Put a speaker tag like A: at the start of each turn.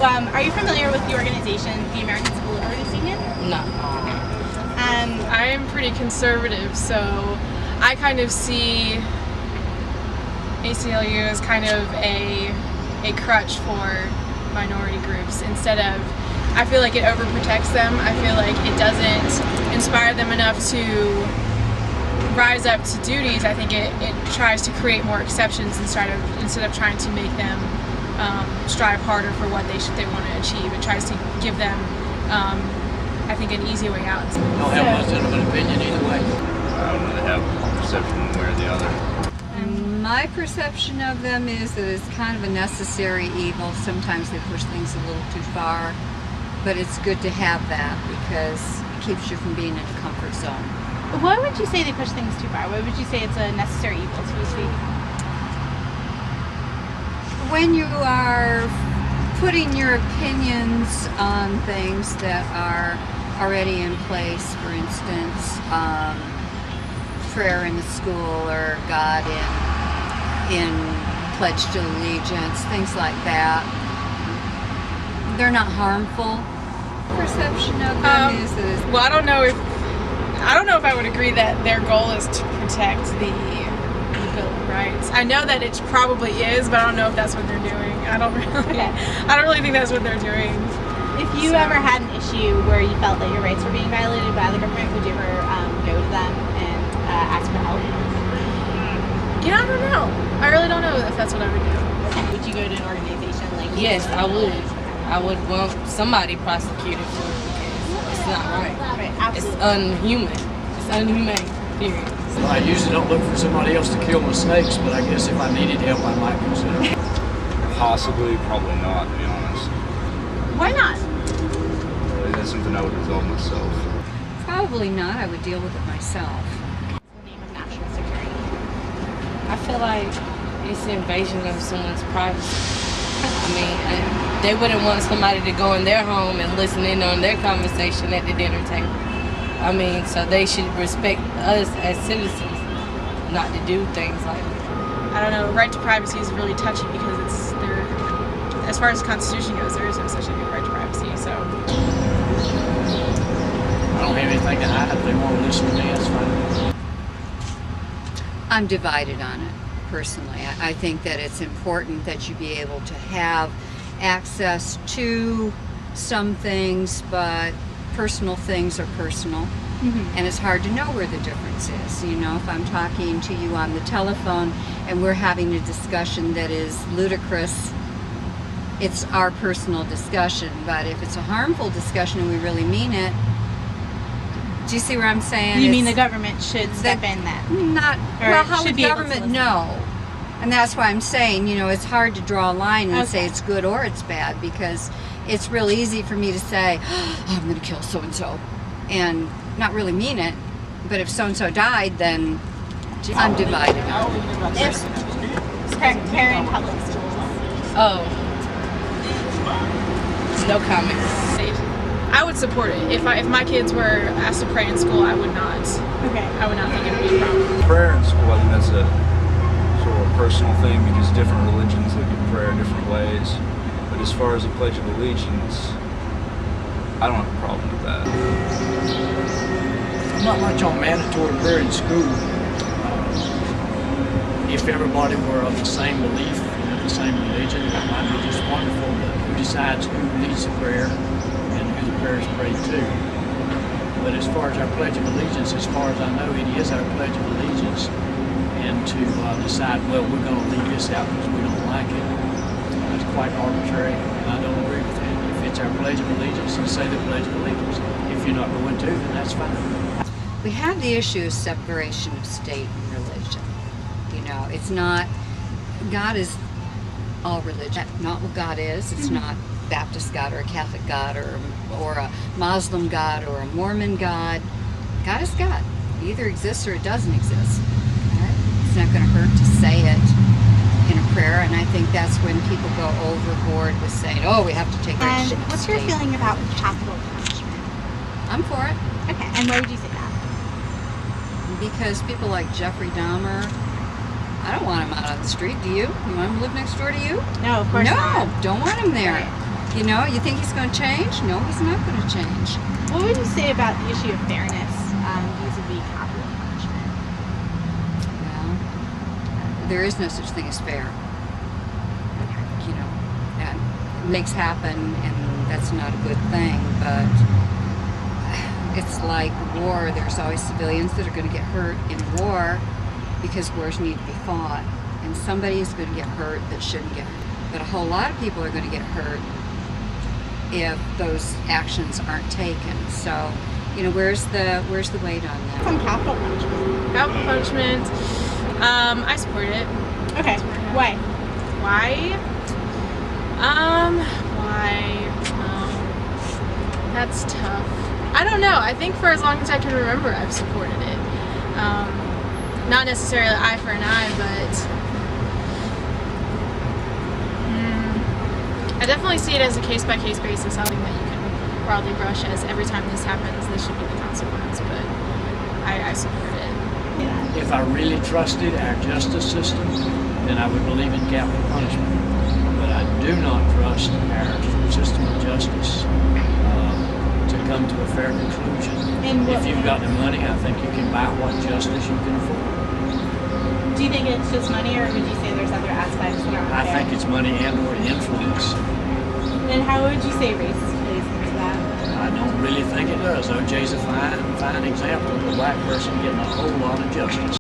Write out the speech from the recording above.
A: Are you familiar with the organization, the American Civil Liberties Union?
B: No.
A: Okay.
C: I am pretty conservative, so I kind of see ACLU as kind of a crutch for minority groups instead of, I feel like it overprotects them. I feel like it doesn't inspire them enough to rise up to duties. I think it tries to create more exceptions instead of trying to make them strive harder for what they want to achieve. It tries to give them, I think, an easy way out.
D: Don't have much of an opinion either way.
E: I don't really have a perception one way or the other.
F: My perception of them is that it's kind of a necessary evil. Sometimes they push things a little too far, but it's good to have that because it keeps you from being in a comfort zone.
A: Why would you say they push things too far? Why would you say it's a necessary evil, so to speak?
F: When you are putting your opinions on things that are already in place, for instance, prayer in the school or God in Pledge to Allegiance, things like that, they're not harmful. Perception of them is that it's...
C: Well, I don't know if I would agree that their goal is to protect the Bill of Rights. I know that it probably is, but I don't know if that's what they're doing. I don't really think that's what they're doing.
A: If you ever had an issue where you felt that your rights were being violated by the government, would you ever go to them and ask for help?
C: Yeah, I don't know. I really don't know if that's what I would do.
A: Would you go to an organization like this?
B: Yes, I would. I would want somebody prosecuted for it because it's not right.
A: Right, absolutely.
B: It's unhuman. It's unhumane, period.
D: Well, I usually don't look for somebody else to kill my snakes, but I guess if I needed help, I might consider it.
E: Possibly, probably not, to be honest.
A: Why not?
E: That's something I would resolve myself.
F: Probably not. I would deal with it myself.
A: In the name of national security.
B: I feel like it's an invasion of someone's privacy. I mean, they wouldn't want somebody to go in their home and listen in on their conversation at the dinner table. I mean, so they should respect us as citizens, not to do things like that.
C: I don't know. Right to privacy is really touchy because as far as the Constitution goes, there is no such thing as right to privacy. So
D: I don't have anything to hide. If they want to listen to me, that's fine.
F: I'm divided on it, personally. I think that it's important that you be able to have access to some things, but personal things are personal. Mm-hmm. And it's hard to know where the difference is. You know, if I'm talking to you on the telephone and we're having a discussion that is ludicrous, it's our personal discussion. But if it's a harmful discussion and we really mean it, do you see where I'm saying?
A: You mean the government should step in then?
F: Not, well, how would government know? And that's why I'm saying, you know, it's hard to draw a line and say it's good or it's bad, because it's real easy for me to say, oh, I'm going to kill so-and-so, and not really mean it. But if so-and-so died, then I'm divided on it.
A: If prayer in public schools.
B: Oh. No comment.
C: I would support it. If my kids were asked to pray in school, I would not.
A: Okay.
C: I would not think it would be a problem.
E: Prayer in school, I think that's a sort of a personal thing because different religions look at prayer different ways. But as far as the Pledge of Allegiance, I don't have a problem with that.
D: I'm not much on mandatory prayer in school. If everybody were of the same belief, the same religion, that might be just wonderful. But who decides who leads the prayer and who the prayer is prayed to? But as far as our Pledge of Allegiance, as far as I know, it is our Pledge of Allegiance. And to decide, well, we're going to leave this out because we don't like it, that's quite arbitrary, and I don't agree with it. If it's our Pledge of Allegiance, then say the Pledge of Allegiance. If you're not going to, then that's fine.
F: We have the issue of separation of state and religion. You know, it's not, God is all religion. That's not what God is. It's not Baptist God or a Catholic God or a Muslim God or a Mormon God. God is God. It either exists or it doesn't exist. It's not going to hurt to say it in a prayer, and I think that's when people go overboard with saying, oh, we have to take
A: And what's your feeling about capital punishment?
F: I'm for it.
A: Okay, and why would you say that?
F: Because people like Jeffrey Dahmer, I don't want him out on the street, do you? You want him to live next door to you?
A: No, of course not.
F: No, don't want him there.
A: Right.
F: You know, you think he's going to change? No, he's not going to change.
A: What would you say about the issue of fairness vis-a-vis capital punishment?
F: Well, there is no such thing as fair. You know, and mistakes happen, and that's not a good thing, but it's like war. There's always civilians that are going to get hurt in war because wars need to be fought, and somebody is going to get hurt that shouldn't get hurt. But a whole lot of people are going to get hurt if those actions aren't taken. So, you know, where's the weight on that?
A: Some capital punishment.
C: Capital punishment, I support it.
A: Okay. Why?
C: Why? That's tough. I don't know. I think for as long as I can remember, I've supported it. Not necessarily eye for an eye, but I definitely see it as a case-by-case basis, something that you can broadly brush as every time this happens, this should be the consequence, but I support it.
D: If I really trusted our justice system, then I would believe in capital punishment. But I do not trust our system of justice to come to a fair conclusion. If you've got the money, I think you can buy what justice you can afford.
A: Do you think it's just money, or would you say there's other aspects that are
D: I
A: unfair?
D: think it's money and or influence.
A: And how would you say race plays into that?
D: I don't really think it does. OJ's a fine example of a black person getting a whole lot of justice.